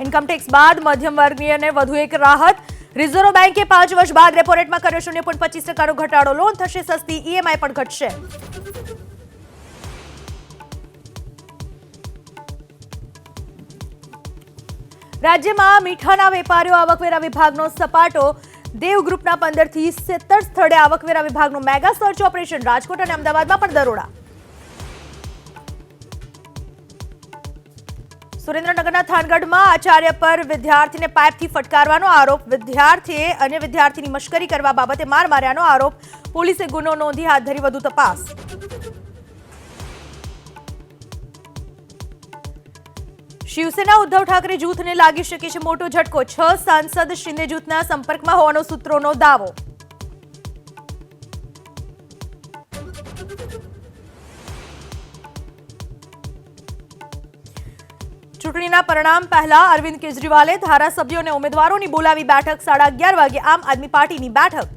Income tax બાદ મધ્યમ વર્ગીયને વધુ એક રાહત। રિઝર્વ બેંકે 5 વર્ષ બાદ રેપો રેટમાં કર્યો 0.25% ઘટાડો। લોન થશે સસ્તી, ઈએમઆઈ પણ ઘટશે। રાજ્યમાં મીઠાના વેપારીઓ આવકવેરા વિભાગનો સપાટો। દેવ ગ્રુપના 15 થી 17 સ્થળે આવકવેરા વિભાગનું મેગા સર્ચ ઓપરેશન। રાજકોટ અને અમદાવાદમાં પણ દરોડા। સુરેન્દ્રનગરના થાનગઢમાં આચાર્ય પર વિદ્યાર્થીને પાઇપથી ફટકારવાનો આરોપ। વિદ્યાર્થીએ અન્ય વિદ્યાર્થીની મશ્કરી કરવા બાબતે માર માર્યાનો આરોપ। પોલીસે ગુનો નોંધી હાથ ધરી વધુ તપાસ। શિવસેના ઉદ્ધવ ઠાકરે જૂથને લાગી શકે છે મોટો ઝટકો। 6 સાંસદ શિંદે જૂથના સંપર્કમાં હોવાનો સૂત્રોનો દાવો। ચૂંટણીના પરિણામ પહેલા અરવિંદ કેજરીવાલે ધારાસભ્યો અને ઉમેદવારોની બોલાવી બેઠક। 11:30 વાગે આમ આદમી પાર્ટીની બેઠક।